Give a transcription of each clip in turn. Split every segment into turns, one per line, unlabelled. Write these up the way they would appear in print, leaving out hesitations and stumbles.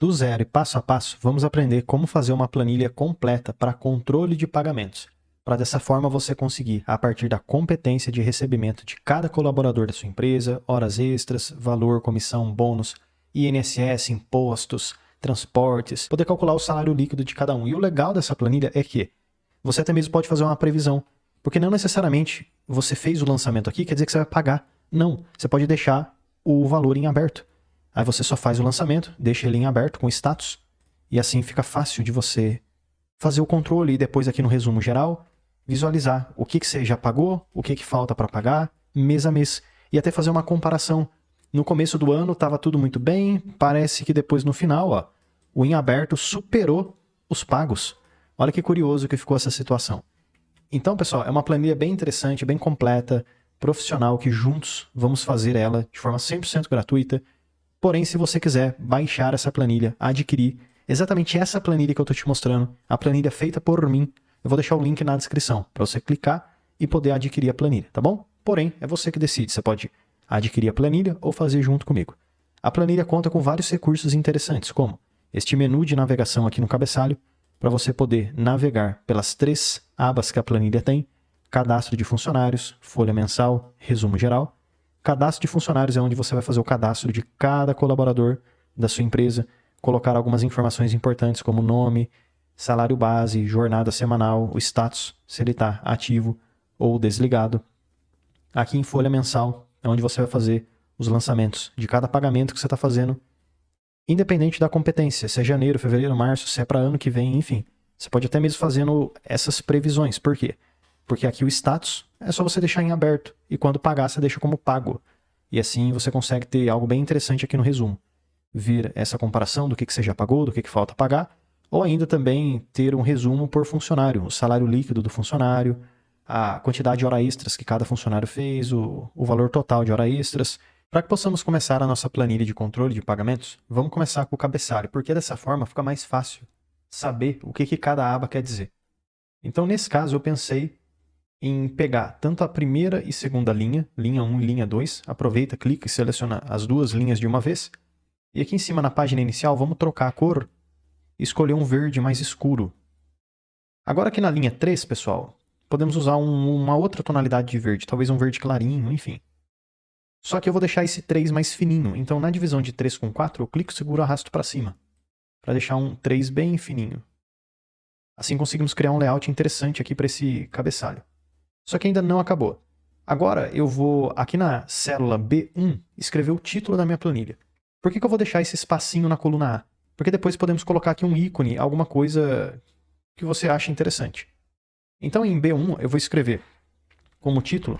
Do zero e passo a passo, vamos aprender como fazer uma planilha completa para controle de pagamentos, para dessa forma você conseguir, a partir da competência de recebimento de cada colaborador da sua empresa, horas extras, valor, comissão, bônus, INSS, impostos, transportes, poder calcular o salário líquido de cada um. E o legal dessa planilha é que você até mesmo pode fazer uma previsão, porque não necessariamente você fez o lançamento aqui, quer dizer que você vai pagar. Não, você pode deixar o valor em aberto. Aí você só faz o lançamento, deixa ele em aberto com status, e assim fica fácil de você fazer o controle e depois aqui no resumo geral, visualizar o que você já pagou, o que falta para pagar, mês a mês, e até fazer uma comparação. No começo do ano estava tudo muito bem, parece que depois no final, ó, o em aberto superou os pagos. Olha que curioso que ficou essa situação. Então, pessoal, é uma planilha bem interessante, bem completa, profissional, que juntos vamos fazer ela de forma 100% gratuita. Porém, se você quiser baixar essa planilha, adquirir exatamente essa planilha que eu estou te mostrando, a planilha feita por mim, eu vou deixar o link na descrição para você clicar e poder adquirir a planilha, tá bom? Porém, é você que decide, você pode adquirir a planilha ou fazer junto comigo. A planilha conta com vários recursos interessantes, como este menu de navegação aqui no cabeçalho, para você poder navegar pelas 3 abas que a planilha tem: cadastro de funcionários, folha mensal, resumo geral. Cadastro de funcionários é onde você vai fazer o cadastro de cada colaborador da sua empresa, colocar algumas informações importantes como nome, salário base, jornada semanal, o status, se ele está ativo ou desligado. Aqui em folha mensal é onde você vai fazer os lançamentos de cada pagamento que você está fazendo, independente da competência, se é janeiro, fevereiro, março, se é para ano que vem, enfim. Você pode até mesmo fazendo essas previsões. Por quê? Porque aqui o status é só você deixar em aberto, e quando pagar você deixa como pago. E assim você consegue ter algo bem interessante aqui no resumo. Ver essa comparação do que você já pagou, do que falta pagar, ou ainda também ter um resumo por funcionário, o salário líquido do funcionário, a quantidade de horas extras que cada funcionário fez, o valor total de horas extras. Para que possamos começar a nossa planilha de controle de pagamentos, vamos começar com o cabeçalho, porque dessa forma fica mais fácil saber o que cada aba quer dizer. Então, nesse caso, eu pensei em pegar tanto a primeira e segunda linha 1 e linha 2, aproveita, clica e seleciona as duas linhas de uma vez, e aqui em cima na página inicial vamos trocar a cor e escolher um verde mais escuro. Agora aqui na linha 3, pessoal, podemos usar uma outra tonalidade de verde, talvez um verde clarinho, enfim. Só que eu vou deixar esse 3 mais fininho, então na divisão de 3 com 4 eu clico, seguro e arrasto para cima, para deixar um 3 bem fininho. Assim conseguimos criar um layout interessante aqui para esse cabeçalho. Só que ainda não acabou. Agora eu vou, aqui na célula B1, escrever o título da minha planilha. Por que eu vou deixar esse espacinho na coluna A? Porque depois podemos colocar aqui um ícone, alguma coisa que você acha interessante. Então em B1 eu vou escrever como título,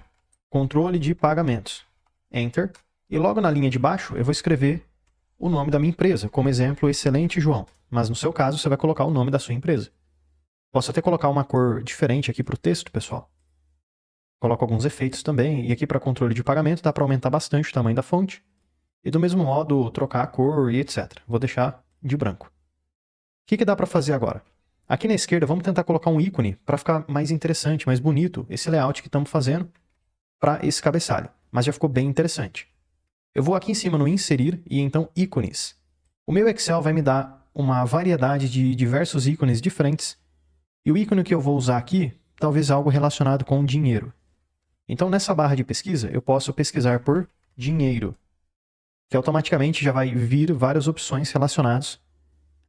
controle de pagamentos. Enter. E logo na linha de baixo eu vou escrever o nome da minha empresa, como exemplo, Excelente João. Mas no seu caso você vai colocar o nome da sua empresa. Posso até colocar uma cor diferente aqui para o texto, pessoal. Coloco alguns efeitos também, e aqui para controle de pagamento dá para aumentar bastante o tamanho da fonte, e do mesmo modo trocar a cor e etc. Vou deixar de branco. O que dá para fazer agora? Aqui na esquerda vamos tentar colocar um ícone para ficar mais interessante, mais bonito, esse layout que estamos fazendo para esse cabeçalho, mas já ficou bem interessante. Eu vou aqui em cima no inserir e então ícones. O meu Excel vai me dar uma variedade de diversos ícones diferentes, e o ícone que eu vou usar aqui, talvez algo relacionado com dinheiro. Então, nessa barra de pesquisa, eu posso pesquisar por dinheiro, que automaticamente já vai vir várias opções relacionadas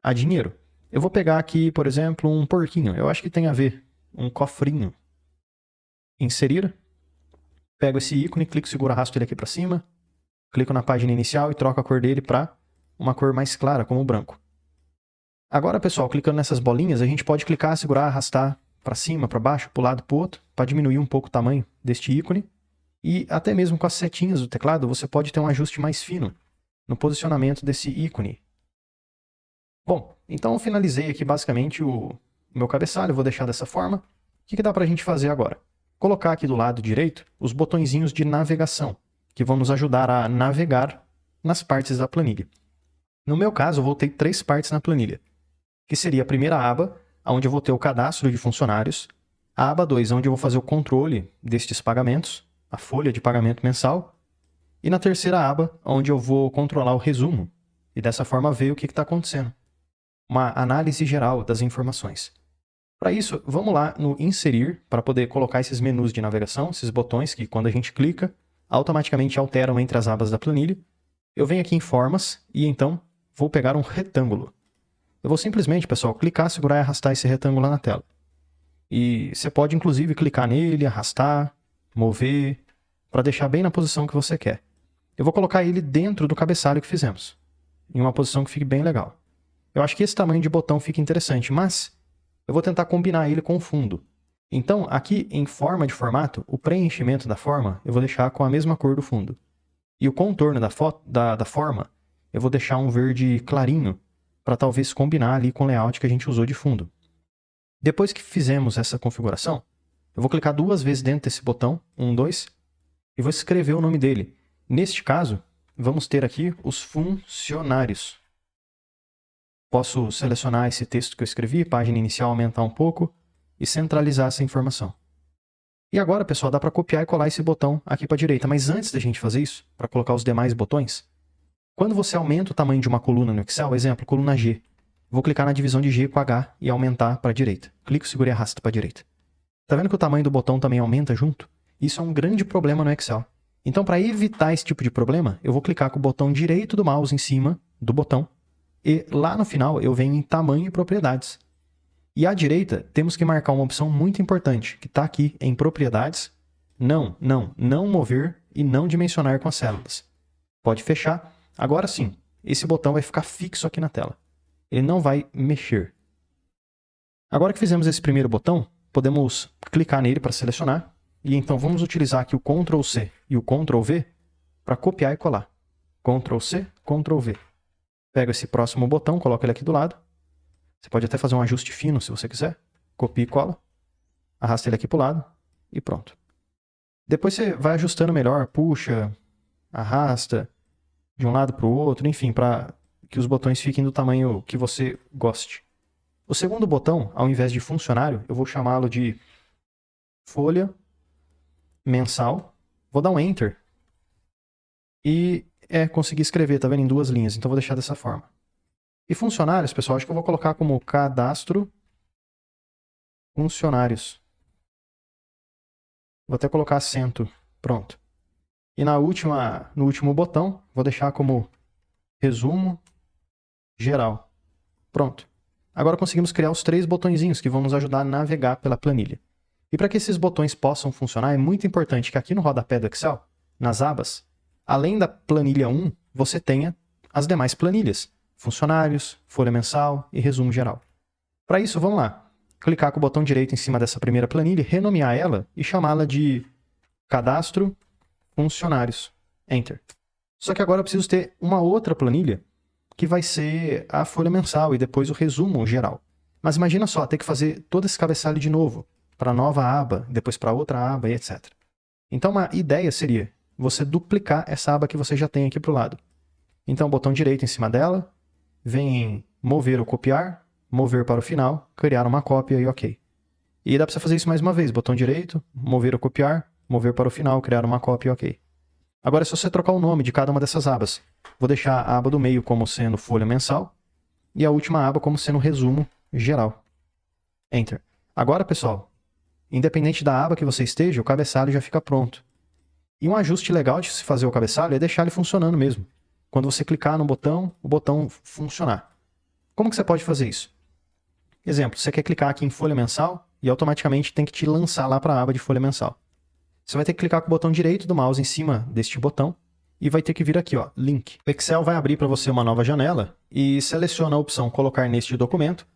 a dinheiro. Eu vou pegar aqui, por exemplo, um porquinho. Eu acho que tem a ver. Um cofrinho. Inserir. Pego esse ícone, clico, seguro, arrasto ele aqui para cima. Clico na página inicial e troco a cor dele para uma cor mais clara, como o branco. Agora, pessoal, clicando nessas bolinhas, a gente pode clicar, segurar, arrastar para cima, para baixo, para o lado, para o outro, para diminuir um pouco o tamanho deste ícone. E até mesmo com as setinhas do teclado, você pode ter um ajuste mais fino no posicionamento desse ícone. Bom, então eu finalizei aqui basicamente o meu cabeçalho, eu vou deixar dessa forma. O que dá para a gente fazer agora? Colocar aqui do lado direito os botõezinhos de navegação, que vão nos ajudar a navegar nas partes da planilha. No meu caso, eu vou ter 3 partes na planilha, que seria a primeira aba, onde eu vou ter o cadastro de funcionários, a aba 2, onde eu vou fazer o controle destes pagamentos, a folha de pagamento mensal, e na terceira aba, onde eu vou controlar o resumo, e dessa forma ver o que está acontecendo. Uma análise geral das informações. Para isso, vamos lá no Inserir, para poder colocar esses menus de navegação, esses botões que quando a gente clica, automaticamente alteram entre as abas da planilha. Eu venho aqui em Formas e então vou pegar um retângulo. Eu vou simplesmente, pessoal, clicar, segurar e arrastar esse retângulo na tela. E você pode, inclusive, clicar nele, arrastar, mover, para deixar bem na posição que você quer. Eu vou colocar ele dentro do cabeçalho que fizemos, em uma posição que fique bem legal. Eu acho que esse tamanho de botão fica interessante, mas eu vou tentar combinar ele com o fundo. Então, aqui em forma de formato, o preenchimento da forma eu vou deixar com a mesma cor do fundo. E o contorno da forma eu vou deixar um verde clarinho, para talvez combinar ali com o layout que a gente usou de fundo. Depois que fizemos essa configuração, eu vou clicar 2 vezes dentro desse botão, 1, 2, e vou escrever o nome dele. Neste caso, vamos ter aqui os funcionários. Posso selecionar esse texto que eu escrevi, página inicial, aumentar um pouco e centralizar essa informação. E agora, pessoal, dá para copiar e colar esse botão aqui para a direita. Mas antes da gente fazer isso, para colocar os demais botões, quando você aumenta o tamanho de uma coluna no Excel, exemplo, coluna G, vou clicar na divisão de G com H e aumentar para a direita. Clico, seguro e arrasto para a direita. Está vendo que o tamanho do botão também aumenta junto? Isso é um grande problema no Excel. Então, para evitar esse tipo de problema, eu vou clicar com o botão direito do mouse em cima do botão e lá no final eu venho em Tamanho e Propriedades. E à direita, temos que marcar uma opção muito importante, que está aqui em Propriedades, não mover e não dimensionar com as células. Pode fechar. Agora sim, esse botão vai ficar fixo aqui na tela. Ele não vai mexer. Agora que fizemos esse primeiro botão, podemos clicar nele para selecionar. E então vamos utilizar aqui o Ctrl C e o Ctrl V para copiar e colar. Ctrl C, Ctrl V. Pego esse próximo botão, coloco ele aqui do lado. Você pode até fazer um ajuste fino se você quiser. Copia e cola. Arrasta ele aqui para o lado e pronto. Depois você vai ajustando melhor, puxa, arrasta de um lado para o outro, enfim, para que os botões fiquem do tamanho que você goste. O segundo botão, ao invés de funcionário, eu vou chamá-lo de folha mensal. Vou dar um Enter. E consegui escrever, tá vendo? Em 2 linhas, então vou deixar dessa forma. E funcionários, pessoal, acho que eu vou colocar como cadastro funcionários. Vou até colocar acento. Pronto. E no último botão, vou deixar como resumo geral. Pronto. Agora conseguimos criar os 3 botõezinhos que vão nos ajudar a navegar pela planilha. E para que esses botões possam funcionar, é muito importante que aqui no rodapé do Excel, nas abas, além da planilha 1, você tenha as demais planilhas. Funcionários, folha mensal e resumo geral. Para isso, vamos lá. Clicar com o botão direito em cima dessa primeira planilha, renomear ela e chamá-la de cadastro funcionários. Enter. Só que agora eu preciso ter uma outra planilha que vai ser a folha mensal e depois o resumo geral. Mas imagina só, ter que fazer todo esse cabeçalho de novo para a nova aba, depois para outra aba e etc. Então uma ideia seria você duplicar essa aba que você já tem aqui para o lado. Então botão direito em cima dela, vem em mover ou copiar, mover para o final, criar uma cópia e ok. E dá para você fazer isso mais uma vez, botão direito, mover ou copiar, mover para o final, criar uma cópia e ok. Agora é só você trocar o nome de cada uma dessas abas. Vou deixar a aba do meio como sendo folha mensal e a última aba como sendo resumo geral. Enter. Agora, pessoal, independente da aba que você esteja, o cabeçalho já fica pronto. E um ajuste legal de se fazer o cabeçalho é deixar ele funcionando mesmo. Quando você clicar no botão, o botão funcionar. Como que você pode fazer isso? Exemplo, você quer clicar aqui em folha mensal e automaticamente tem que te lançar lá para a aba de folha mensal. Você vai ter que clicar com o botão direito do mouse em cima deste botão e vai ter que vir aqui, ó, Link. O Excel vai abrir para você uma nova janela e seleciona a opção Colocar neste documento.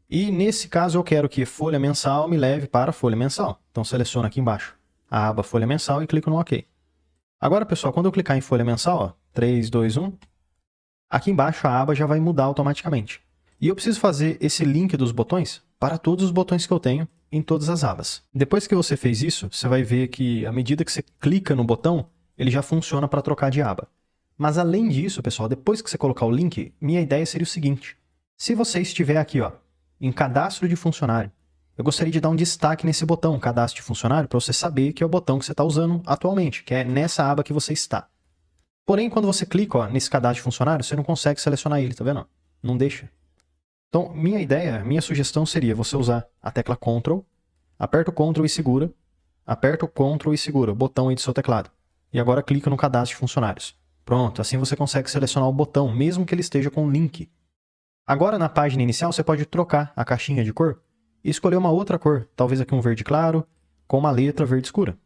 E nesse caso eu quero que folha mensal me leve para a folha mensal. Então seleciono aqui embaixo a aba folha mensal e clico no OK. Agora, pessoal, quando eu clicar em folha mensal, ó, 3, 2, 1, aqui embaixo a aba já vai mudar automaticamente. E eu preciso fazer esse link dos botões para todos os botões que eu tenho em todas as abas. Depois que você fez isso, você vai ver que à medida que você clica no botão, ele já funciona para trocar de aba. Mas além disso, pessoal, depois que você colocar o link, minha ideia seria o seguinte. Se você estiver aqui, ó, em cadastro de funcionário, eu gostaria de dar um destaque nesse botão, cadastro de funcionário, para você saber que é o botão que você está usando atualmente, que é nessa aba que você está. Porém, quando você clica ó, nesse cadastro de funcionário, você não consegue selecionar ele, tá vendo? Não deixa. Então, minha sugestão seria você usar a tecla Ctrl, aperta o Ctrl e segura, aperta o Ctrl e segura, o botão aí do seu teclado. E agora clica no cadastro de funcionários. Pronto, assim você consegue selecionar o botão, mesmo que ele esteja com o link. Agora, na página inicial, você pode trocar a caixinha de cor e escolher uma outra cor, talvez aqui um verde claro, com uma letra verde escura.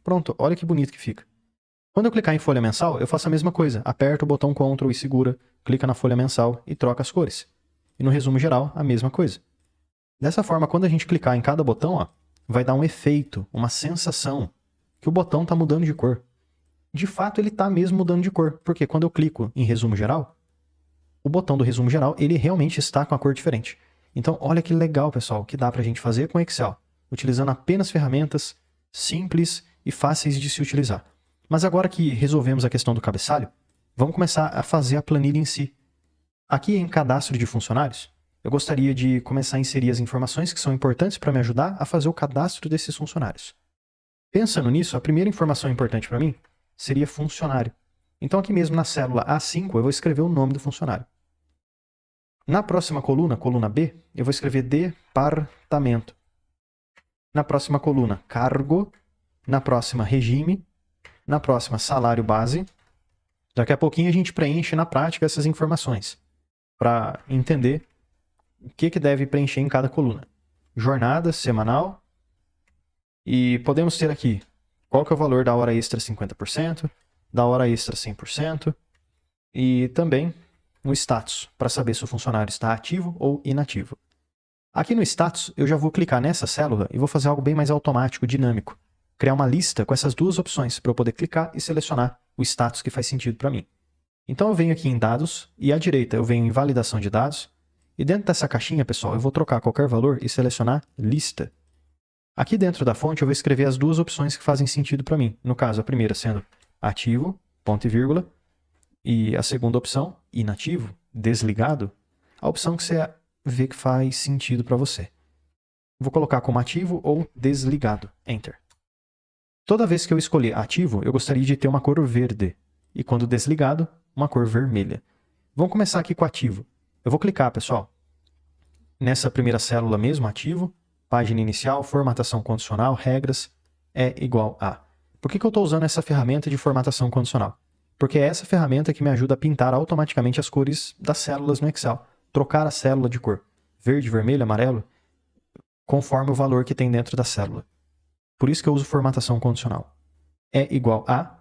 Pronto, olha que bonito que fica. Quando eu clicar em folha mensal, eu faço a mesma coisa. Aperto o botão Ctrl e segura, clica na folha mensal e troca as cores. E no resumo geral, a mesma coisa. Dessa forma, quando a gente clicar em cada botão, ó, vai dar um efeito, uma sensação que o botão está mudando de cor. De fato, ele está mesmo mudando de cor, porque quando eu clico em resumo geral, o botão do resumo geral, ele realmente está com a cor diferente. Então, olha que legal, pessoal, que dá para a gente fazer com Excel, utilizando apenas ferramentas simples e fáceis de se utilizar. Mas agora que resolvemos a questão do cabeçalho, vamos começar a fazer a planilha em si. Aqui em cadastro de funcionários, eu gostaria de começar a inserir as informações que são importantes para me ajudar a fazer o cadastro desses funcionários. Pensando nisso, a primeira informação importante para mim seria funcionário. Então aqui mesmo na célula A5 eu vou escrever o nome do funcionário. Na próxima coluna, coluna B, eu vou escrever departamento. Na próxima coluna, cargo. Na próxima, regime. Na próxima, salário base. Daqui a pouquinho a gente preenche na prática essas informações para entender o que deve preencher em cada coluna. Jornada semanal. E podemos ter aqui qual que é o valor da hora extra 50%, da hora extra 100%. E também no status, para saber se o funcionário está ativo ou inativo. Aqui no status, eu já vou clicar nessa célula e vou fazer algo bem mais automático, dinâmico. Criar uma lista com essas duas opções para eu poder clicar e selecionar o status que faz sentido para mim. Então eu venho aqui em dados e à direita eu venho em validação de dados. E dentro dessa caixinha, pessoal, eu vou trocar qualquer valor e selecionar lista. Aqui dentro da fonte eu vou escrever as duas opções que fazem sentido para mim. No caso, a primeira sendo ativo, ponto e vírgula. E a segunda opção, inativo, desligado, a opção que você vê que faz sentido para você. Vou colocar como ativo ou desligado. Enter. Toda vez que eu escolher ativo, eu gostaria de ter uma cor verde. E quando desligado, uma cor vermelha. Vamos começar aqui com ativo. Eu vou clicar, pessoal, nessa primeira célula mesmo, ativo, página inicial, formatação condicional, regras, é igual a. Por que eu estou usando essa ferramenta de formatação condicional? Porque é essa ferramenta que me ajuda a pintar automaticamente as cores das células no Excel. Trocar a célula de cor verde, vermelho, amarelo, conforme o valor que tem dentro da célula. Por isso que eu uso formatação condicional. É igual a.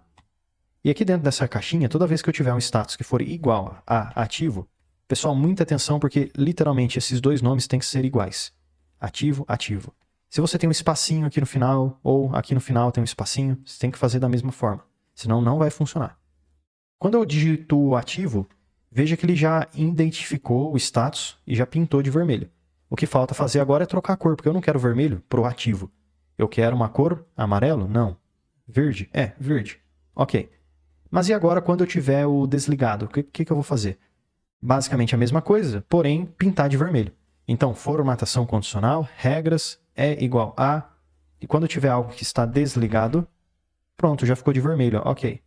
E aqui dentro dessa caixinha, toda vez que eu tiver um status que for igual a ativo, pessoal, muita atenção porque literalmente esses dois nomes têm que ser iguais. Ativo, ativo. Se você tem um espacinho aqui no final, ou aqui no final tem um espacinho, você tem que fazer da mesma forma. Senão não vai funcionar. Quando eu digito ativo, veja que ele já identificou o status e já pintou de vermelho. O que falta fazer agora é trocar a cor, porque eu não quero vermelho para o ativo. Eu quero uma cor amarelo? Não. Verde? É, verde. Ok. Mas e agora quando eu tiver o desligado? O que eu vou fazer? Basicamente a mesma coisa, porém pintar de vermelho. Então, formatação condicional, regras, é igual a... E quando eu tiver algo que está desligado, pronto, já ficou de vermelho. Ok.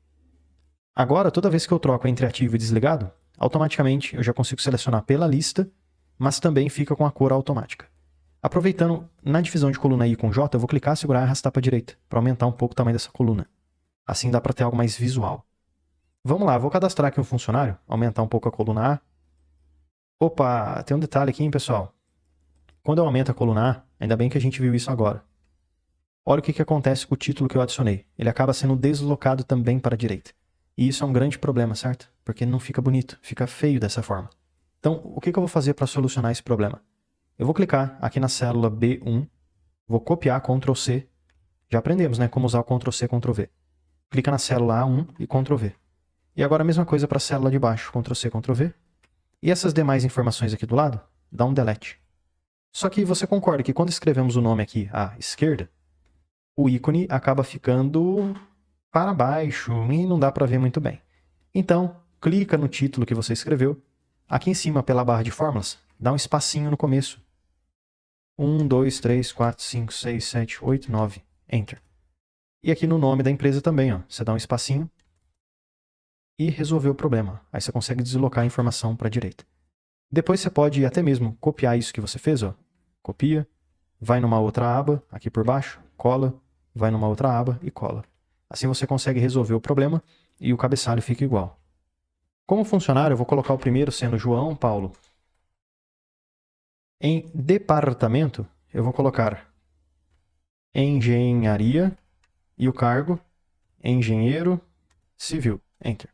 Agora, toda vez que eu troco entre ativo e desligado, automaticamente eu já consigo selecionar pela lista, mas também fica com a cor automática. Aproveitando, na divisão de coluna I com J, eu vou clicar, segurar e arrastar para a direita, para aumentar um pouco o tamanho dessa coluna. Assim dá para ter algo mais visual. Vamos lá, vou cadastrar aqui um funcionário, aumentar um pouco a coluna A. Opa, tem um detalhe aqui, hein, pessoal. Quando eu aumento a coluna A, ainda bem que a gente viu isso agora. Olha o que acontece com o título que eu adicionei. Ele acaba sendo deslocado também para a direita. E isso é um grande problema, certo? Porque não fica bonito, fica feio dessa forma. Então, o que eu vou fazer para solucionar esse problema? Eu vou clicar aqui na célula B1, vou copiar Ctrl C. Já aprendemos, né? Como usar o Ctrl C, Ctrl V. Clica na célula A1 e Ctrl V. E agora a mesma coisa para a célula de baixo, Ctrl C, Ctrl V. E essas demais informações aqui do lado, dá um delete. Só que você concorda que quando escrevemos o nome aqui à esquerda, o ícone acaba ficando para baixo e não dá para ver muito bem. Então, clica no título que você escreveu. Aqui em cima, pela barra de fórmulas, dá um espacinho no começo. 1, 2, 3, 4, 5, 6, 7, 8, 9. Enter. E aqui no nome da empresa também, ó, você dá um espacinho e resolver o problema. Aí você consegue deslocar a informação para a direita. Depois você pode até mesmo copiar isso que você fez, ó. Copia, vai numa outra aba, aqui por baixo, cola, vai numa outra aba e cola. Assim você consegue resolver o problema e o cabeçalho fica igual. Como funcionário, eu vou colocar o primeiro sendo João Paulo. Em departamento, eu vou colocar engenharia e o cargo engenheiro civil. Enter.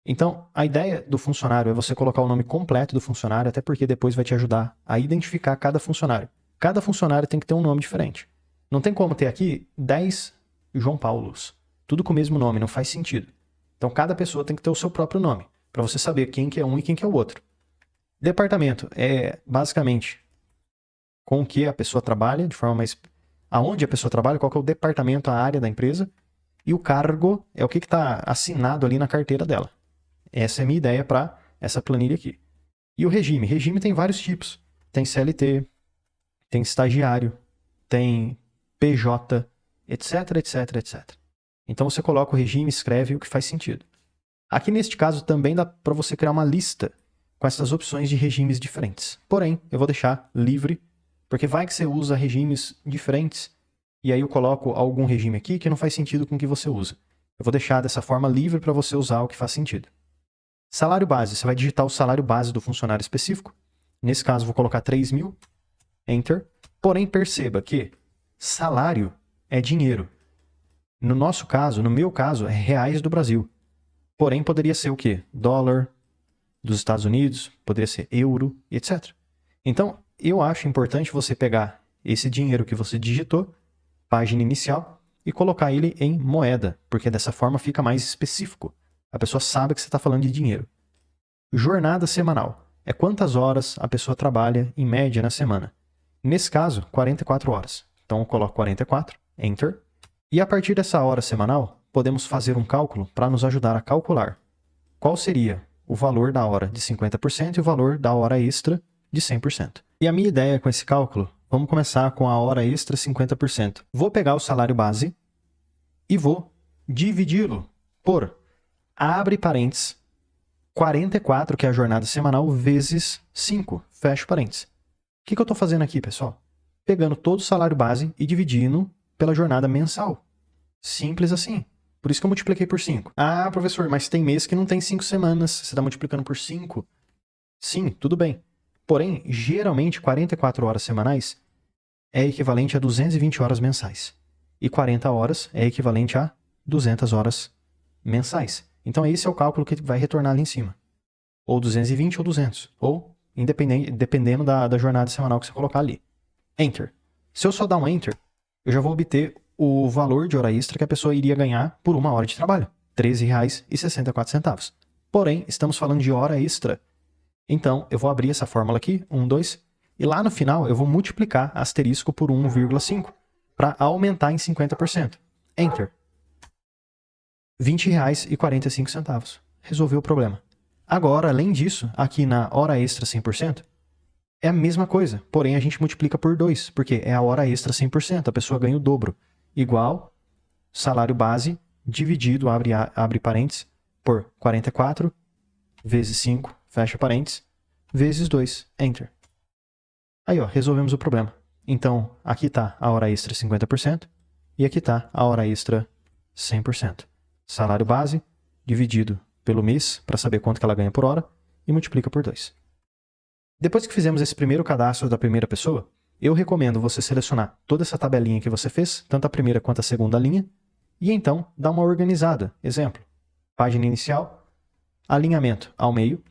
Então, a ideia do funcionário é você colocar o nome completo do funcionário, até porque depois vai te ajudar a identificar cada funcionário. Cada funcionário tem que ter um nome diferente. Não tem como ter aqui 10 João Paulos, tudo com o mesmo nome, não faz sentido. Então, cada pessoa tem que ter o seu próprio nome, para você saber quem que é um e quem que é o outro. Departamento é basicamente com o que a pessoa trabalha, de forma mais... aonde a pessoa trabalha, qual que é o departamento, a área da empresa. E o cargo é o que está assinado ali na carteira dela. Essa é a minha ideia para essa planilha aqui. E o regime? Regime tem vários tipos. Tem CLT, tem estagiário, tem PJ, etc, etc, etc. Então você coloca o regime, escreve o que faz sentido. Aqui neste caso também dá para você criar uma lista com essas opções de regimes diferentes. Porém, eu vou deixar livre, porque vai que você usa regimes diferentes, e aí eu coloco algum regime aqui que não faz sentido com o que você usa. Eu vou deixar dessa forma livre para você usar o que faz sentido. Salário base, você vai digitar o salário base do funcionário específico. Nesse caso, vou colocar 3.000, Enter. Porém, perceba que salário é dinheiro. No nosso caso, no meu caso, é reais do Brasil. Porém, poderia ser o quê? Dólar dos Estados Unidos, poderia ser euro, etc. Então, eu acho importante você pegar esse dinheiro que você digitou, página inicial, e colocar ele em moeda, porque dessa forma fica mais específico. A pessoa sabe que você está falando de dinheiro. Jornada semanal. É quantas horas a pessoa trabalha, em média, na semana. Nesse caso, 44 horas. Então, eu coloco 44, Enter. E a partir dessa hora semanal, podemos fazer um cálculo para nos ajudar a calcular qual seria o valor da hora de 50% e o valor da hora extra de 100%. E a minha ideia com esse cálculo, vamos começar com a hora extra 50%. Vou pegar o salário base e vou dividi-lo por, abre parênteses, 44, que é a jornada semanal, vezes 5, fecho parênteses. O que eu estou fazendo aqui, pessoal? Pegando todo o salário base e dividindo pela jornada mensal. Simples assim. Por isso que eu multipliquei por 5. Ah, professor, mas tem mês que não tem 5 semanas. Você está multiplicando por 5? Sim, tudo bem. Porém, geralmente, 44 horas semanais é equivalente a 220 horas mensais. E 40 horas é equivalente a 200 horas mensais. Então, esse é o cálculo que vai retornar ali em cima. Ou 220 ou 200. Ou, dependendo da jornada semanal que você colocar ali. Enter. Se eu só dar um Enter, eu já vou obter o valor de hora extra que a pessoa iria ganhar por uma hora de trabalho. R$ 13,64. Porém, estamos falando de hora extra. Então, eu vou abrir essa fórmula aqui, 1, 2, e lá no final eu vou multiplicar asterisco por 1,5 para aumentar em 50%. Enter. R$ 20,45. Resolveu o problema. Agora, além disso, aqui na hora extra 100%, é a mesma coisa, porém a gente multiplica por 2, porque é a hora extra 100%, a pessoa ganha o dobro. Igual salário base dividido, abre parênteses, por 44 vezes 5, fecha parênteses, vezes 2, Enter. Aí, ó, resolvemos o problema. Então, aqui está a hora extra 50% e aqui está a hora extra 100%. Salário base dividido pelo mês, para saber quanto que ela ganha por hora, e multiplica por 2. Depois que fizemos esse primeiro cadastro da primeira pessoa, eu recomendo você selecionar toda essa tabelinha que você fez, tanto a primeira quanto a segunda linha, e então dar uma organizada. Exemplo, página inicial, alinhamento ao meio,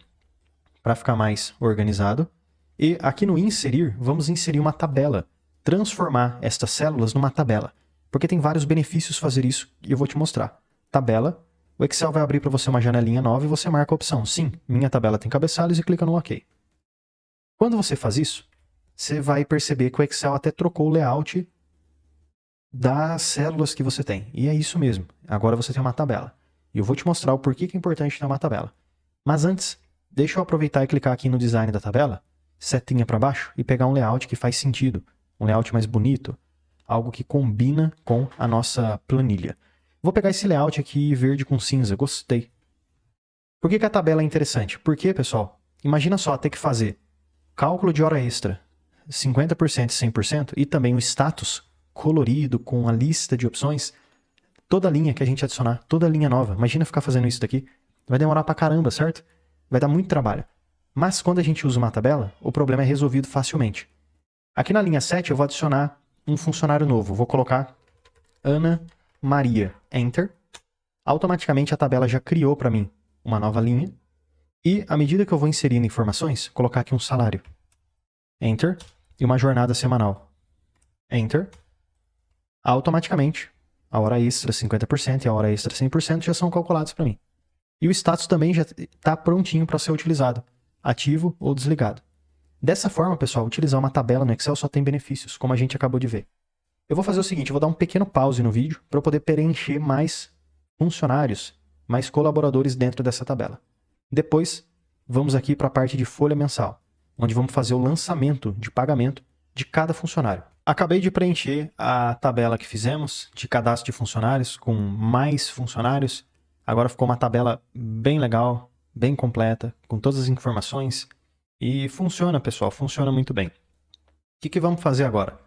para ficar mais organizado. E aqui no inserir, vamos inserir uma tabela, transformar estas células numa tabela, porque tem vários benefícios fazer isso e eu vou te mostrar. Tabela, o Excel vai abrir para você uma janelinha nova e você marca a opção sim, minha tabela tem cabeçalhos e clica no OK. Quando você faz isso, você vai perceber que o Excel até trocou o layout das células que você tem. E é isso mesmo. Agora você tem uma tabela. E eu vou te mostrar o porquê que é importante ter uma tabela. Mas antes, deixa eu aproveitar e clicar aqui no design da tabela, setinha para baixo, e pegar um layout que faz sentido. Um layout mais bonito. Algo que combina com a nossa planilha. Vou pegar esse layout aqui verde com cinza. Gostei. Por que a tabela é interessante? Porque, pessoal, imagina só ter que fazer cálculo de hora extra, 50% e 100%, e também o status colorido com a lista de opções, toda linha que a gente adicionar, toda linha nova. Imagina ficar fazendo isso daqui. Vai demorar pra caramba, certo? Vai dar muito trabalho. Mas quando a gente usa uma tabela, o problema é resolvido facilmente. Aqui na linha 7 eu vou adicionar um funcionário novo. Vou colocar Ana Maria. Enter. Automaticamente a tabela já criou para mim uma nova linha. E à medida que eu vou inserindo informações, colocar aqui um salário. Enter. E uma jornada semanal. Enter. Automaticamente, a hora extra 50% e a hora extra 100% já são calculados para mim. E o status também já está prontinho para ser utilizado, ativo ou desligado. Dessa forma, pessoal, utilizar uma tabela no Excel só tem benefícios, como a gente acabou de ver. Eu vou fazer o seguinte, eu vou dar um pequeno pause no vídeo para eu poder preencher mais funcionários, mais colaboradores dentro dessa tabela. Depois, vamos aqui para a parte de folha mensal, onde vamos fazer o lançamento de pagamento de cada funcionário. Acabei de preencher a tabela que fizemos de cadastro de funcionários com mais funcionários. Agora ficou uma tabela bem legal, bem completa, com todas as informações. E funciona, pessoal, funciona muito bem. O que vamos fazer agora?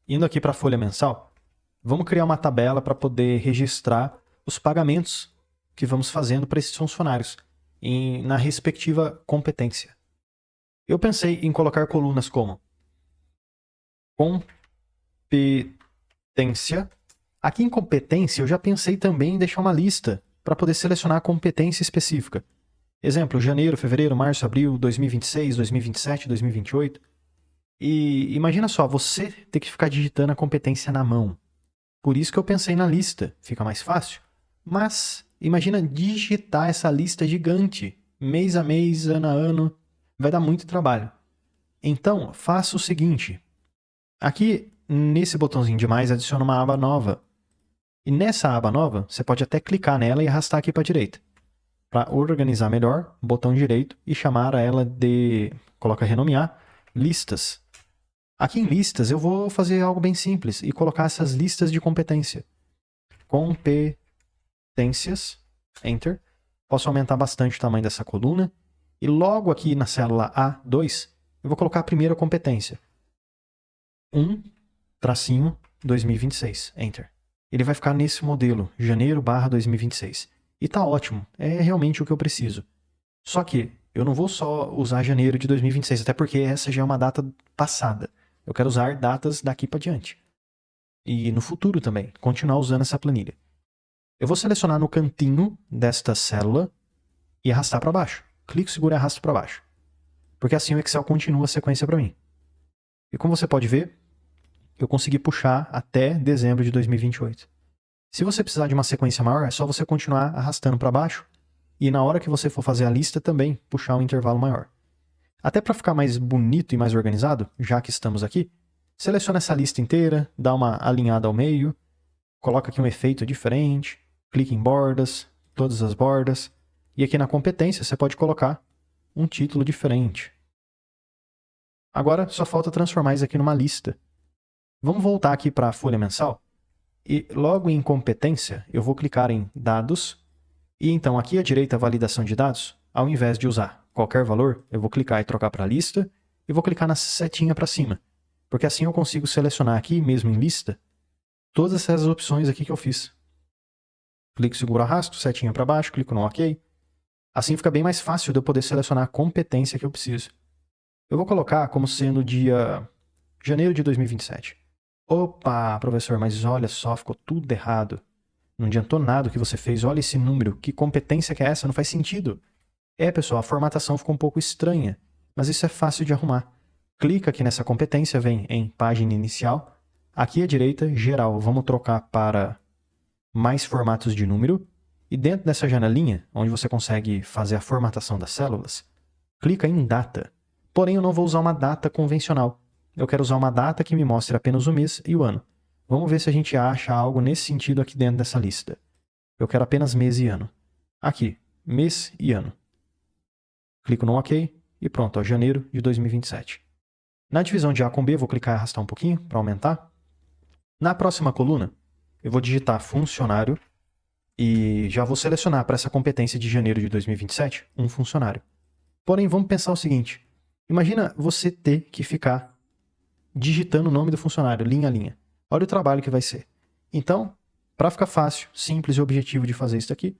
Indo aqui para a folha mensal, vamos criar uma tabela para poder registrar os pagamentos que vamos fazendo para esses funcionários na respectiva competência. Eu pensei em colocar colunas como competência. Aqui em competência eu já pensei também em deixar uma lista para poder selecionar a competência específica. Exemplo, janeiro, fevereiro, março, abril, 2026, 2027, 2028. E imagina só, você ter que ficar digitando a competência na mão. Por isso que eu pensei na lista, fica mais fácil. Mas imagina digitar essa lista gigante, mês a mês, ano a ano, vai dar muito trabalho. Então, faça o seguinte. Aqui, nesse botãozinho de mais, adiciona uma aba nova. E nessa aba nova, você pode até clicar nela e arrastar aqui para a direita. Para organizar melhor, botão direito e chamar ela de, coloca renomear, listas. Aqui em listas eu vou fazer algo bem simples e colocar essas listas de competência. Competências, Enter. Posso aumentar bastante o tamanho dessa coluna. E logo aqui na célula A2, eu vou colocar a primeira competência. 1-2026, Enter. Ele vai ficar nesse modelo, janeiro/2026. E tá ótimo, é realmente o que eu preciso. Só que eu não vou só usar janeiro de 2026, até porque essa já é uma data passada. Eu quero usar datas daqui para diante. E no futuro também, continuar usando essa planilha. Eu vou selecionar no cantinho desta célula e arrastar para baixo. Clico, seguro e arrasto para baixo. Porque assim o Excel continua a sequência para mim. E como você pode ver, eu consegui puxar até dezembro de 2028. Se você precisar de uma sequência maior, é só você continuar arrastando para baixo e na hora que você for fazer a lista também puxar um intervalo maior. Até para ficar mais bonito e mais organizado, já que estamos aqui, seleciona essa lista inteira, dá uma alinhada ao meio, coloca aqui um efeito diferente, clica em bordas, todas as bordas, e aqui na competência você pode colocar um título diferente. Agora só falta transformar isso aqui numa lista. Vamos voltar aqui para a folha mensal e logo em competência eu vou clicar em dados e então aqui à direita validação de dados, ao invés de usar qualquer valor, eu vou clicar e trocar para lista e vou clicar na setinha para cima, porque assim eu consigo selecionar aqui mesmo em lista todas essas opções aqui que eu fiz. Clico, seguro, arrasto, setinha para baixo, clico no OK. Assim fica bem mais fácil de eu poder selecionar a competência que eu preciso. Eu vou colocar como sendo dia janeiro de 2027. Opa, professor, mas olha só, ficou tudo errado. Não adiantou nada o que você fez. Olha esse número, que competência que é essa? Não faz sentido. É, pessoal, a formatação ficou um pouco estranha, mas isso é fácil de arrumar. Clica aqui nessa competência, vem em página inicial. Aqui à direita, geral, vamos trocar para mais formatos de número. E dentro dessa janelinha, onde você consegue fazer a formatação das células, clica em data. Porém, eu não vou usar uma data convencional. Eu quero usar uma data que me mostre apenas o mês e o ano. Vamos ver se a gente acha algo nesse sentido aqui dentro dessa lista. Eu quero apenas mês e ano. Aqui, mês e ano. Clico no OK e pronto, ó, janeiro de 2027. Na divisão de A com B, vou clicar e arrastar um pouquinho para aumentar. Na próxima coluna, eu vou digitar funcionário E já vou selecionar para essa competência de janeiro de 2027 um funcionário. Porém, vamos pensar o seguinte. Imagina você ter que ficar digitando o nome do funcionário, linha a linha. Olha o trabalho que vai ser. Então, para ficar fácil, simples e objetivo de fazer isso aqui,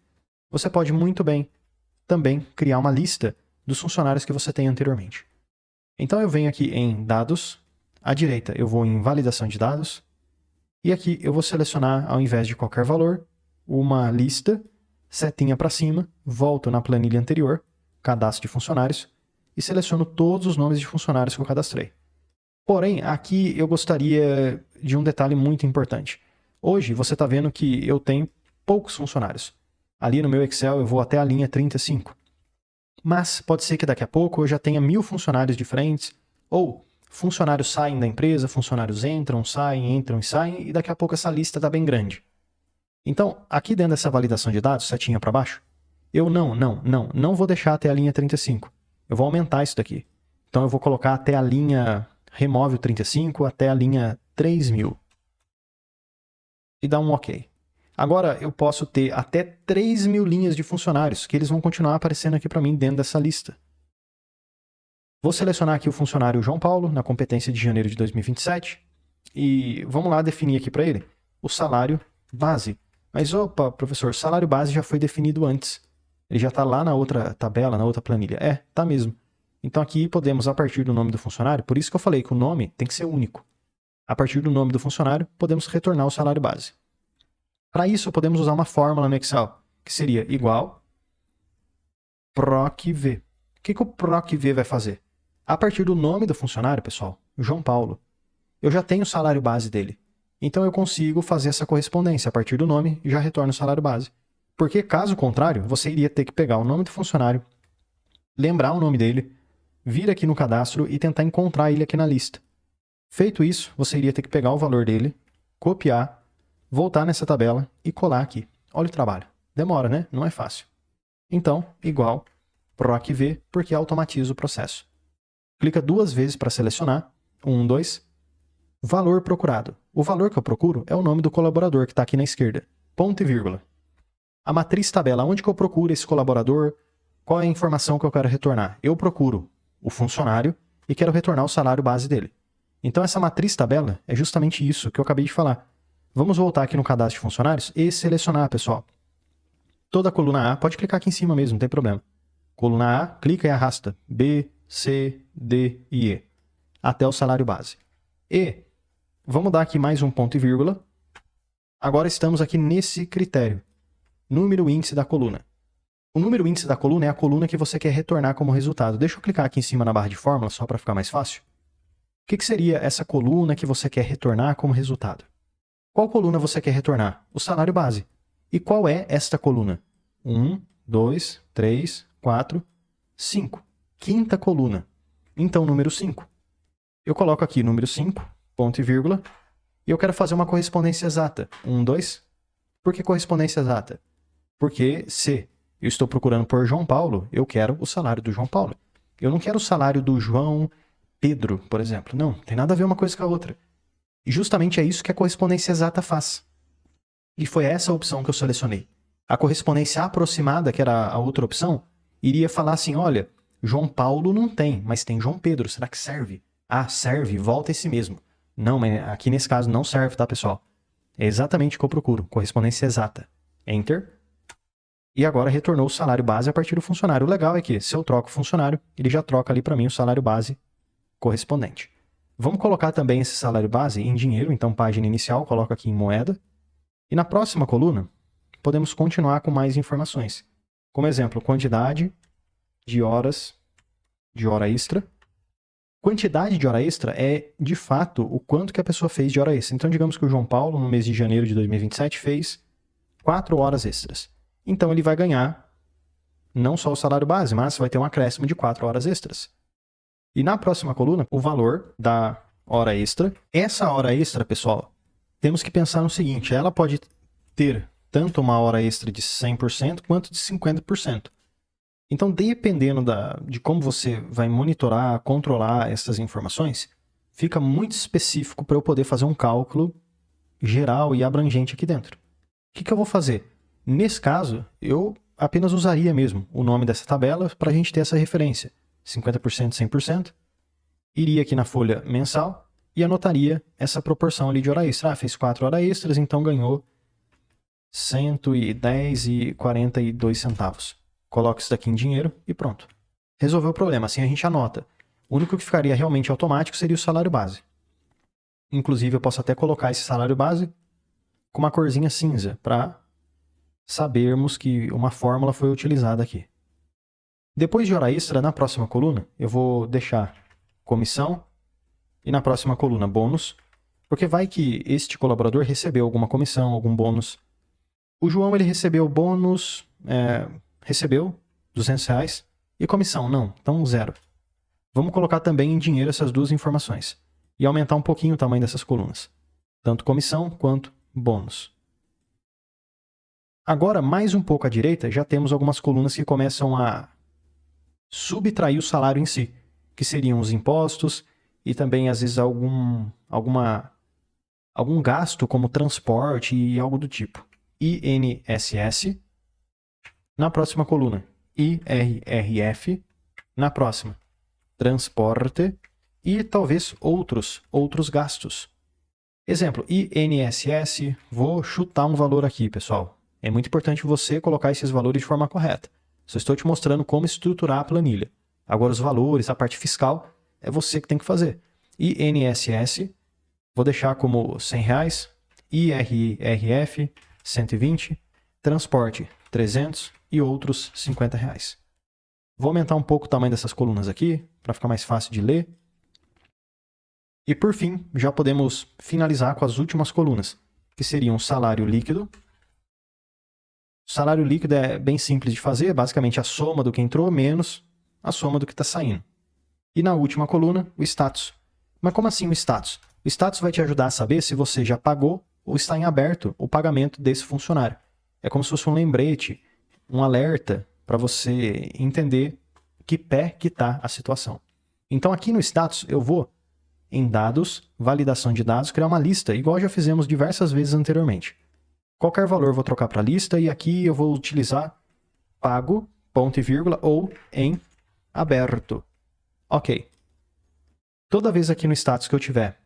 você pode muito bem também criar uma lista dos funcionários que você tem anteriormente. Então eu venho aqui em dados, à direita eu vou em validação de dados, e aqui eu vou selecionar, ao invés de qualquer valor, uma lista, setinha para cima, volto na planilha anterior, cadastro de funcionários, e seleciono todos os nomes de funcionários que eu cadastrei. Porém, aqui eu gostaria de um detalhe muito importante. Hoje você está vendo que eu tenho poucos funcionários. Ali no meu Excel eu vou até a linha 35. Mas pode ser que daqui a pouco eu já tenha 1000 funcionários diferentes, ou funcionários saem da empresa, funcionários entram e saem, e daqui a pouco essa lista está bem grande. Então, aqui dentro dessa validação de dados, setinha para baixo, eu não vou deixar até a linha 35. Eu vou aumentar isso daqui. Então eu vou colocar até a linha remove o 35 até a linha 3000. E dá um OK. Agora eu posso ter até 3000 linhas de funcionários, que eles vão continuar aparecendo aqui para mim dentro dessa lista. Vou selecionar aqui o funcionário João Paulo, na competência de janeiro de 2027, e vamos lá definir aqui para ele o salário base. Mas, opa, professor, o salário base já foi definido antes. Ele já está lá na outra tabela, na outra planilha. Tá mesmo. Então aqui podemos, a partir do nome do funcionário, por isso que eu falei que o nome tem que ser único. A partir do nome do funcionário, podemos retornar o salário base. Para isso, podemos usar uma fórmula no Excel, que seria igual PROC-V. O que o PROC-V vai fazer? A partir do nome do funcionário, pessoal, João Paulo, eu já tenho o salário base dele. Então eu consigo fazer essa correspondência. A partir do nome, já retorno o salário base. Porque, caso contrário, você iria ter que pegar o nome do funcionário, lembrar o nome dele, vir aqui no cadastro e tentar encontrar ele aqui na lista. Feito isso, você iria ter que pegar o valor dele, copiar, voltar nessa tabela e colar aqui. Olha o trabalho. Demora, né? Não é fácil. Então, igual PROC-V, porque automatiza o processo. Clica 2 vezes para selecionar. 1, 2. Valor procurado. O valor que eu procuro é o nome do colaborador que está aqui na esquerda. Ponto e vírgula. A matriz tabela, onde que eu procuro esse colaborador? Qual é a informação que eu quero retornar? Eu procuro o funcionário e quero retornar o salário base dele. Então essa matriz tabela é justamente isso que eu acabei de falar. Vamos voltar aqui no cadastro de funcionários e selecionar, pessoal. Toda a coluna A, pode clicar aqui em cima mesmo, não tem problema. Coluna A, clica e arrasta B, C, D e E, até o salário base. E vamos dar aqui mais um ponto e vírgula. Agora estamos aqui nesse critério. Número índice da coluna. O número índice da coluna é a coluna que você quer retornar como resultado. Deixa eu clicar aqui em cima na barra de fórmula, só para ficar mais fácil. O que seria essa coluna que você quer retornar como resultado? Qual coluna você quer retornar? O salário base. E qual é esta coluna? 1, 2, 3, 4, 5. Quinta coluna. Então, número 5. Eu coloco aqui número 5, ponto e vírgula, e eu quero fazer uma correspondência exata. 1, 2. Por que correspondência exata? Porque se eu estou procurando por João Paulo, eu quero o salário do João Paulo. Eu não quero o salário do João Pedro, por exemplo. Não, tem nada a ver uma coisa com a outra. E justamente é isso que a correspondência exata faz. E foi essa a opção que eu selecionei. A correspondência aproximada, que era a outra opção, iria falar assim, olha, João Paulo não tem, mas tem João Pedro, será que serve? Ah, serve, volta esse mesmo. Não, mas aqui nesse caso não serve, tá, pessoal? É exatamente o que eu procuro, correspondência exata. Enter. E agora retornou o salário base a partir do funcionário. O legal é que, se eu troco o funcionário, ele já troca ali para mim o salário base correspondente. Vamos colocar também esse salário base em dinheiro, então página inicial, coloco aqui em moeda. E na próxima coluna, podemos continuar com mais informações. Como exemplo, quantidade de horas de hora extra. Quantidade de hora extra é, de fato, o quanto que a pessoa fez de hora extra. Então, digamos que o João Paulo, no mês de janeiro de 2027, fez 4 horas extras. Então, ele vai ganhar não só o salário base, mas vai ter um acréscimo de 4 horas extras. E na próxima coluna, o valor da hora extra. Essa hora extra, pessoal, temos que pensar no seguinte, ela pode ter tanto uma hora extra de 100% quanto de 50%. Então, dependendo de como você vai monitorar, controlar essas informações, fica muito específico para eu poder fazer um cálculo geral e abrangente aqui dentro. O que eu vou fazer? Nesse caso, eu apenas usaria mesmo o nome dessa tabela para a gente ter essa referência. 50%, 100%. Iria aqui na folha mensal e anotaria essa proporção ali de hora extra. Ah, fez 4 horas extras, então ganhou 110,42 centavos. Coloque isso daqui em dinheiro e pronto. Resolveu o problema, assim a gente anota. O único que ficaria realmente automático seria o salário base. Inclusive, eu posso até colocar esse salário base com uma corzinha cinza, para sabermos que uma fórmula foi utilizada aqui. Depois de hora extra, na próxima coluna, eu vou deixar comissão e na próxima coluna bônus, porque vai que este colaborador recebeu alguma comissão, algum bônus. O João, ele recebeu bônus, recebeu R$200 e comissão, não, então 0. Vamos colocar também em dinheiro essas duas informações e aumentar um pouquinho o tamanho dessas colunas, tanto comissão quanto bônus. Agora, mais um pouco à direita, já temos algumas colunas que começam a subtrair o salário em si, que seriam os impostos e também, às vezes, algum gasto como transporte e algo do tipo. INSS, na próxima coluna, IRRF, na próxima, transporte e talvez outros gastos. Exemplo, INSS, vou chutar um valor aqui, pessoal. É muito importante você colocar esses valores de forma correta. Só estou te mostrando como estruturar a planilha. Agora, os valores, a parte fiscal, é você que tem que fazer. INSS, vou deixar como R$100, IRRF, 120, transporte, 300 e outros R$50. Vou aumentar um pouco o tamanho dessas colunas aqui, para ficar mais fácil de ler. E por fim, já podemos finalizar com as últimas colunas, que seriam salário líquido. O salário líquido é bem simples de fazer, é basicamente a soma do que entrou menos a soma do que está saindo. E na última coluna, o status. Mas como assim o status? O status vai te ajudar a saber se você já pagou ou está em aberto o pagamento desse funcionário. É como se fosse um lembrete, um alerta para você entender que pé que está a situação. Então aqui no status eu vou em dados, validação de dados, criar uma lista, igual já fizemos diversas vezes anteriormente. Qualquer valor eu vou trocar para a lista e aqui eu vou utilizar pago, ponto e vírgula, ou em aberto. Ok. Toda vez aqui no status que eu tiver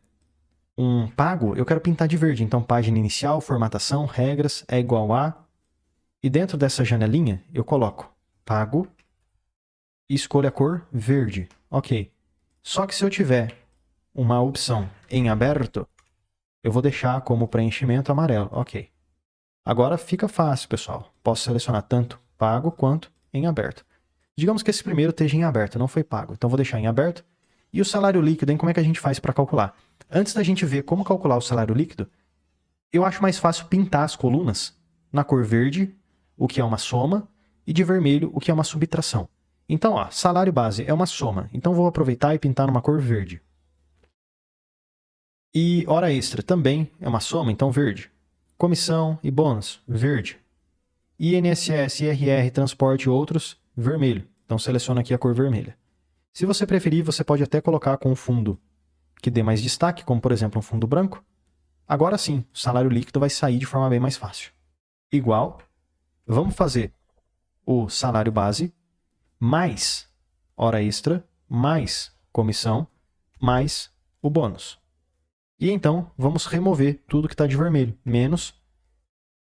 um pago, eu quero pintar de verde. Então, página inicial, formatação, regras, é igual a... E dentro dessa janelinha, eu coloco pago e escolho a cor verde. Ok. Só que se eu tiver uma opção em aberto, eu vou deixar como preenchimento amarelo. Ok. Agora fica fácil, pessoal. Posso selecionar tanto pago quanto em aberto. Digamos que esse primeiro esteja em aberto, não foi pago. Então vou deixar em aberto. E o salário líquido, hein? Como é que a gente faz para calcular? Antes da gente ver como calcular o salário líquido, eu acho mais fácil pintar as colunas na cor verde, o que é uma soma, e de vermelho, o que é uma subtração. Então, ó, salário base é uma soma. Então vou aproveitar e pintar numa cor verde. E hora extra também é uma soma, então verde. Comissão e bônus, verde. INSS, IRR, transporte e outros, vermelho. Então seleciona aqui a cor vermelha. Se você preferir, você pode até colocar com um fundo que dê mais destaque, como por exemplo um fundo branco. Agora sim, o salário líquido vai sair de forma bem mais fácil. Igual, vamos fazer o salário base mais hora extra, mais comissão, mais o bônus. E então, vamos remover tudo que está de vermelho. Menos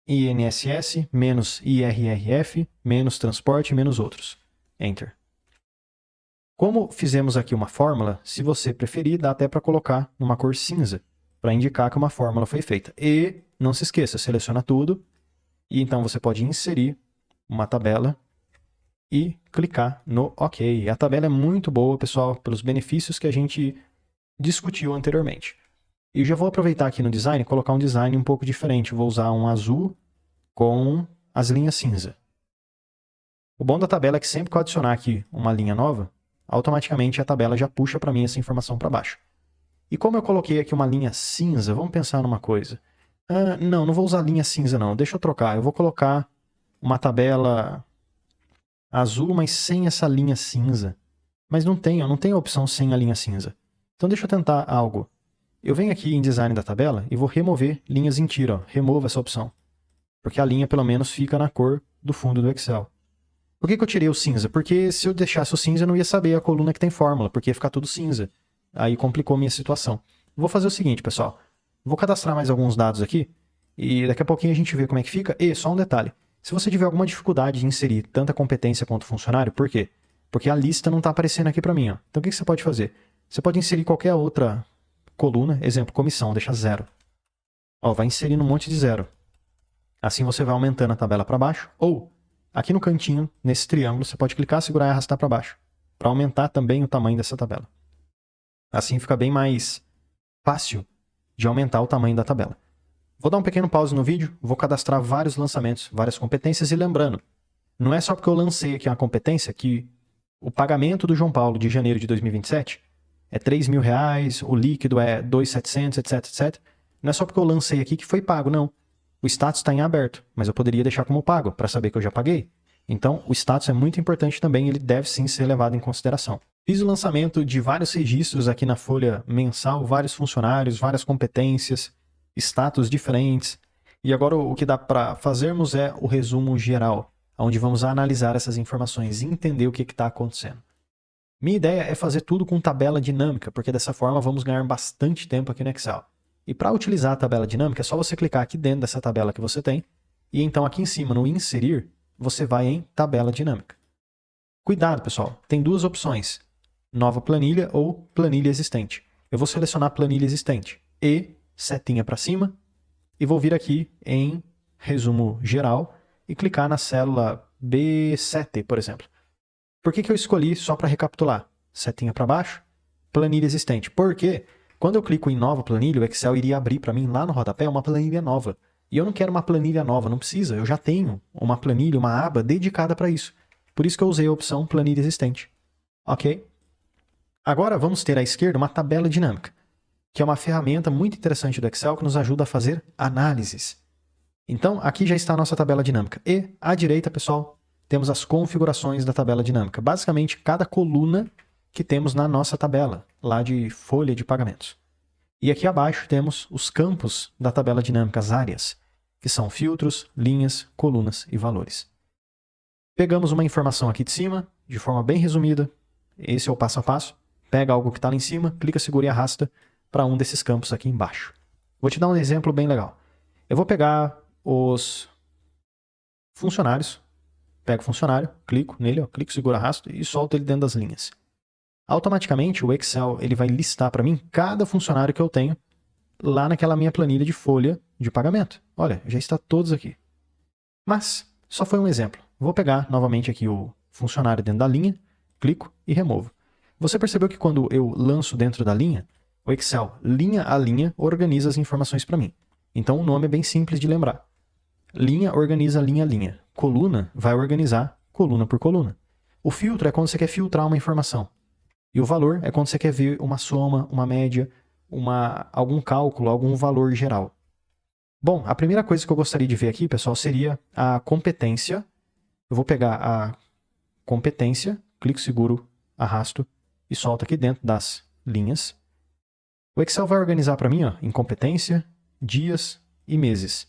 INSS, menos IRRF, menos transporte, menos outros. Enter. Como fizemos aqui uma fórmula, se você preferir, dá até para colocar numa cor cinza, para indicar que uma fórmula foi feita. E, não se esqueça, seleciona tudo, e então você pode inserir uma tabela e clicar no OK. A tabela é muito boa, pessoal, pelos benefícios que a gente discutiu anteriormente. E já vou aproveitar aqui no design e colocar um design um pouco diferente. Vou usar um azul com as linhas cinza. O bom da tabela é que sempre que eu adicionar aqui uma linha nova, automaticamente a tabela já puxa para mim essa informação para baixo. E como eu coloquei aqui uma linha cinza, vamos pensar numa coisa. Não vou usar linha cinza não, deixa eu trocar. Eu vou colocar uma tabela azul, mas sem essa linha cinza. Mas eu não tenho a opção sem a linha cinza. Então deixa eu tentar algo. Eu venho aqui em design da tabela e vou remover linhas em tiro. Remova essa opção. porque a linha pelo menos fica na cor do fundo do Excel. Por que eu tirei o cinza? Porque se eu deixasse o cinza eu não ia saber a coluna que tem fórmula, porque ia ficar tudo cinza. Aí complicou minha situação. Vou fazer o seguinte, pessoal. Vou cadastrar mais alguns dados aqui e daqui a pouquinho a gente vê como é que fica. E só um detalhe. Se você tiver alguma dificuldade de inserir tanto a competência quanto o funcionário, por quê? Porque a lista não está aparecendo aqui para mim. Ó. Então o que você pode fazer? Você pode inserir qualquer outra coluna, exemplo, comissão, deixa 0. Ó, vai inserindo um monte de 0. Assim você vai aumentando a tabela para baixo. Ou, aqui no cantinho, nesse triângulo, você pode clicar, segurar e arrastar para baixo, para aumentar também o tamanho dessa tabela. Assim fica bem mais fácil de aumentar o tamanho da tabela. Vou dar um pequeno pause no vídeo, vou cadastrar vários lançamentos, várias competências e lembrando, não é só porque eu lancei aqui uma competência que o pagamento do João Paulo de janeiro de 2027 é R$3.000, o líquido é 2.700, etc, etc. Não é só porque eu lancei aqui que foi pago, não. O status está em aberto, mas eu poderia deixar como pago, para saber que eu já paguei. Então, o status é muito importante também, ele deve sim ser levado em consideração. Fiz o lançamento de vários registros aqui na folha mensal, vários funcionários, várias competências, status diferentes. E agora o que dá para fazermos é o resumo geral, onde vamos analisar essas informações e entender o que está acontecendo. Minha ideia é fazer tudo com tabela dinâmica, porque dessa forma vamos ganhar bastante tempo aqui no Excel. E para utilizar a tabela dinâmica, é só você clicar aqui dentro dessa tabela que você tem, e então aqui em cima, no inserir, você vai em tabela dinâmica. Cuidado, pessoal, tem duas opções, nova planilha ou planilha existente. Eu vou selecionar planilha existente e setinha para cima, e vou vir aqui em resumo geral e clicar na célula B7, por exemplo. Por que eu escolhi só para recapitular? Setinha para baixo, planilha existente. Porque quando eu clico em nova planilha, o Excel iria abrir para mim lá no rodapé uma planilha nova. E eu não quero uma planilha nova, não precisa. Eu já tenho uma planilha, uma aba dedicada para isso. Por isso que eu usei a opção planilha existente. Ok? Agora vamos ter à esquerda uma tabela dinâmica, que é uma ferramenta muito interessante do Excel que nos ajuda a fazer análises. Então, aqui já está a nossa tabela dinâmica. E à direita, pessoal, temos as configurações da tabela dinâmica. Basicamente, cada coluna que temos na nossa tabela, lá de folha de pagamentos. E aqui abaixo temos os campos da tabela dinâmica, as áreas, que são filtros, linhas, colunas e valores. Pegamos uma informação aqui de cima, de forma bem resumida. Esse é o passo a passo. Pega algo que está lá em cima, clica, segura e arrasta para um desses campos aqui embaixo. Vou te dar um exemplo bem legal. Eu vou pegar os funcionários, pego o funcionário, clico nele, ó, clico, seguro, arrasto e solto ele dentro das linhas. Automaticamente o Excel ele vai listar para mim cada funcionário que eu tenho lá naquela minha planilha de folha de pagamento. Olha, já está todos aqui. Mas só foi um exemplo. Vou pegar novamente aqui o funcionário dentro da linha, clico e removo. Você percebeu que quando eu lanço dentro da linha, o Excel, linha a linha, organiza as informações para mim. Então o nome é bem simples de lembrar. Linha organiza linha a linha. Coluna vai organizar coluna por coluna. O filtro é quando você quer filtrar uma informação. E o valor é quando você quer ver uma soma, uma média, algum cálculo, algum valor geral. Bom, a primeira coisa que eu gostaria de ver aqui, pessoal, seria a competência. Eu vou pegar a competência, clico seguro, arrasto e solto aqui dentro das linhas. O Excel vai organizar para mim, ó, em competência, dias e meses.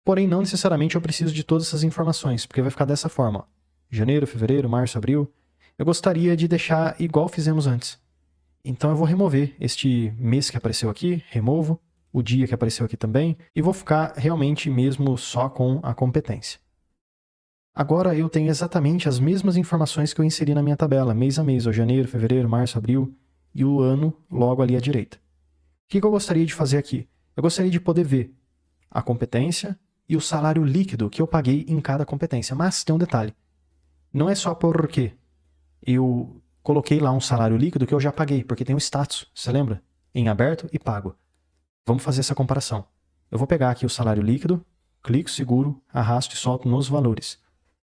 Porém, não necessariamente eu preciso de todas essas informações, porque vai ficar dessa forma. Ó. Janeiro, fevereiro, março, abril. Eu gostaria de deixar igual fizemos antes. Então eu vou remover este mês que apareceu aqui, removo, o dia que apareceu aqui também, e vou ficar realmente mesmo só com a competência. Agora eu tenho exatamente as mesmas informações que eu inseri na minha tabela, mês a mês, ó, janeiro, fevereiro, março, abril, e o ano logo ali à direita. O que eu gostaria de fazer aqui? Eu gostaria de poder ver a competência e o salário líquido que eu paguei em cada competência. Mas tem um detalhe. Não é só porque eu coloquei lá um salário líquido que eu já paguei, porque tem um status, você lembra? Em aberto e pago. Vamos fazer essa comparação. Eu vou pegar aqui o salário líquido, clico, seguro, arrasto e solto nos valores.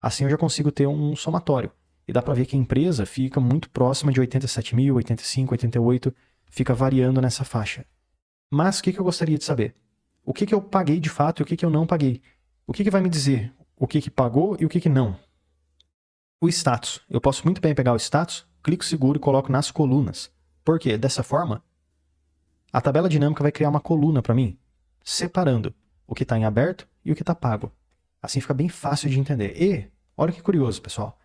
Assim eu já consigo ter um somatório. E dá para ver que a empresa fica muito próxima de 87 mil, 85, 88, fica variando nessa faixa. Mas o que eu gostaria de saber? O que eu paguei de fato e o que eu não paguei? O que vai me dizer o que pagou e o que não? O status. Eu posso muito bem pegar o status, clico seguro e coloco nas colunas. Por quê? Dessa forma, a tabela dinâmica vai criar uma coluna para mim, separando o que está em aberto e o que está pago. Assim fica bem fácil de entender. E, olha que curioso, pessoal.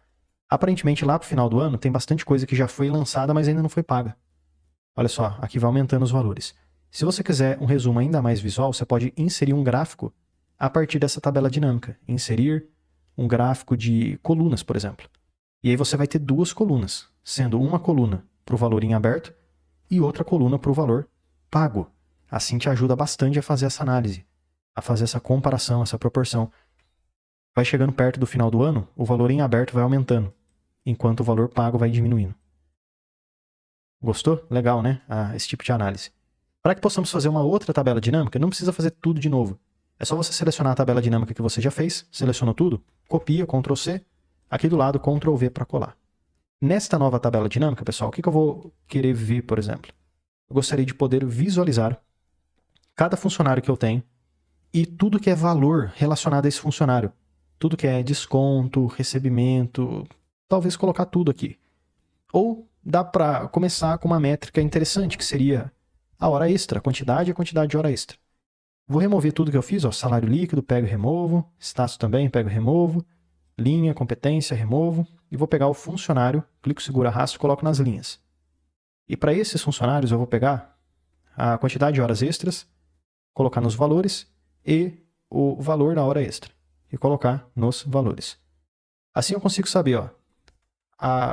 Aparentemente, lá pro final do ano, tem bastante coisa que já foi lançada, mas ainda não foi paga. Olha só, aqui vai aumentando os valores. Se você quiser um resumo ainda mais visual, você pode inserir um gráfico a partir dessa tabela dinâmica. Inserir um gráfico de colunas, por exemplo. E aí você vai ter duas colunas, sendo uma coluna para o valor em aberto e outra coluna para o valor pago. Assim te ajuda bastante a fazer essa análise, a fazer essa comparação, essa proporção. Vai chegando perto do final do ano, o valor em aberto vai aumentando, enquanto o valor pago vai diminuindo. Gostou? Legal, né? Esse tipo de análise. Para que possamos fazer uma outra tabela dinâmica, não precisa fazer tudo de novo. É só você selecionar a tabela dinâmica que você já fez, selecionou tudo, copia, Ctrl C, aqui do lado Ctrl V para colar. Nesta nova tabela dinâmica, pessoal, o que eu vou querer ver, por exemplo? Eu gostaria de poder visualizar cada funcionário que eu tenho e tudo que é valor relacionado a esse funcionário. Tudo que é desconto, recebimento, talvez colocar tudo aqui. Ou dá para começar com uma métrica interessante, que seria a hora extra, a quantidade de hora extra. Vou remover tudo que eu fiz, ó, salário líquido, pego e removo, status também, pego e removo, linha, competência, removo, e vou pegar o funcionário, clico, seguro, arrasto e coloco nas linhas. E para esses funcionários eu vou pegar a quantidade de horas extras, colocar nos valores e o valor da hora extra, e colocar nos valores. Assim eu consigo saber, ó,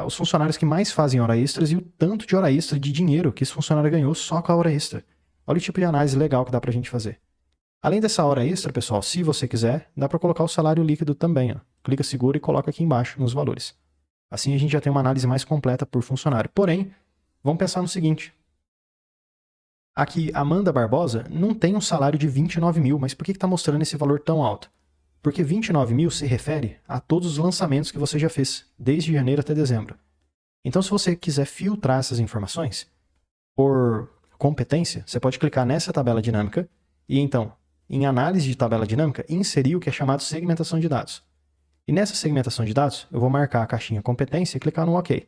os funcionários que mais fazem hora extras e o tanto de hora extra de dinheiro que esse funcionário ganhou só com a hora extra. Olha o tipo de análise legal que dá pra gente fazer. Além dessa hora extra, pessoal, se você quiser, dá para colocar o salário líquido também. Ó. Clica, segura e coloca aqui embaixo nos valores. Assim a gente já tem uma análise mais completa por funcionário. Porém, vamos pensar no seguinte. Aqui, Amanda Barbosa não tem um salário de 29 mil, mas por que está mostrando esse valor tão alto? Porque 29 mil se refere a todos os lançamentos que você já fez, desde janeiro até dezembro. Então, se você quiser filtrar essas informações por competência, você pode clicar nessa tabela dinâmica e então, em análise de tabela dinâmica, inserir o que é chamado segmentação de dados. E nessa segmentação de dados, eu vou marcar a caixinha competência e clicar no OK.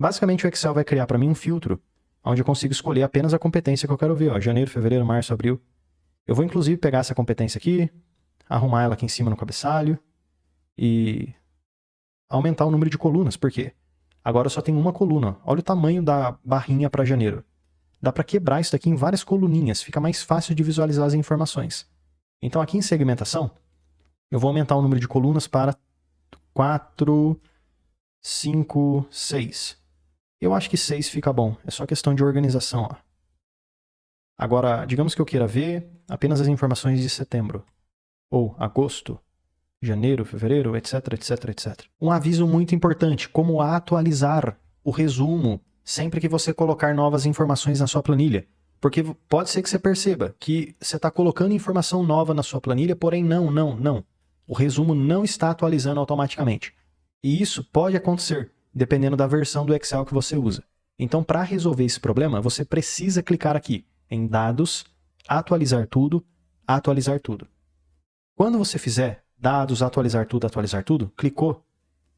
Basicamente, o Excel vai criar para mim um filtro, onde eu consigo escolher apenas a competência que eu quero ver, ó, janeiro, fevereiro, março, abril. Eu vou inclusive pegar essa competência aqui, arrumar ela aqui em cima no cabeçalho e aumentar o número de colunas. Por quê? Agora eu só tenho uma coluna. Olha o tamanho da barrinha para janeiro. Dá para quebrar isso daqui em várias coluninhas, fica mais fácil de visualizar as informações. Então aqui em segmentação, eu vou aumentar o número de colunas para 4, 5, 6. Eu acho que 6 fica bom, é só questão de organização. Ó. Agora, digamos que eu queira ver apenas as informações de setembro, ou agosto, janeiro, fevereiro, etc, etc, etc. Um aviso muito importante, como atualizar o resumo sempre que você colocar novas informações na sua planilha. Porque pode ser que você perceba que você está colocando informação nova na sua planilha, porém não. O resumo não está atualizando automaticamente. E isso pode acontecer, dependendo da versão do Excel que você usa. Então, para resolver esse problema, você precisa clicar aqui em Dados, Atualizar tudo, Atualizar tudo. Quando você fizer Dados, Atualizar tudo, clicou,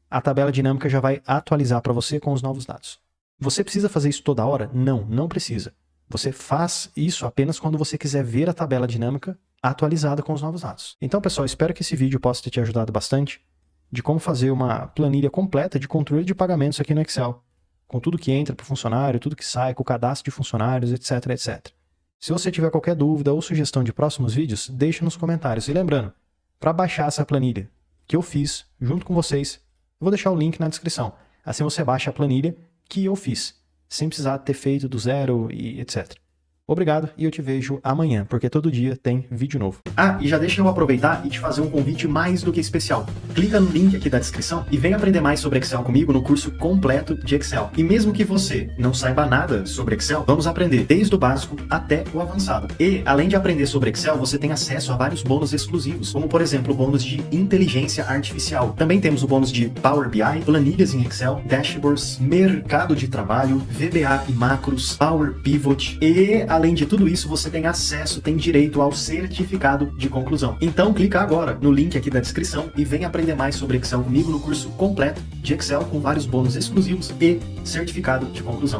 a tabela dinâmica já vai atualizar para você com os novos dados. Você precisa fazer isso toda hora? Não precisa. Você faz isso apenas quando você quiser ver a tabela dinâmica atualizada com os novos dados. Então, pessoal, espero que esse vídeo possa ter te ajudado bastante de como fazer uma planilha completa de controle de pagamentos aqui no Excel, com tudo que entra para o funcionário, tudo que sai, com o cadastro de funcionários, etc, etc. Se você tiver qualquer dúvida ou sugestão de próximos vídeos, deixe nos comentários. E lembrando, para baixar essa planilha que eu fiz junto com vocês, eu vou deixar o link na descrição. Assim você baixa a planilha que eu fiz, sem precisar ter feito do zero e etc. Obrigado e eu te vejo amanhã, porque todo dia tem vídeo novo. Ah, e já deixa eu aproveitar e te fazer um convite mais do que especial. Clica no link aqui da descrição e vem aprender mais sobre Excel comigo no curso completo de Excel. E mesmo que você não saiba nada sobre Excel, vamos aprender desde o básico até o avançado. E, além de aprender sobre Excel, você tem acesso a vários bônus exclusivos, como por exemplo o bônus de inteligência artificial. Também temos o bônus de Power BI, planilhas em Excel, dashboards, mercado de trabalho, VBA e macros, Power Pivot e, além de tudo isso, você tem acesso, tem direito ao certificado de conclusão. Então clica agora no link aqui da descrição e vem aprender mais sobre Excel comigo no curso completo de Excel com vários bônus exclusivos e certificado de conclusão.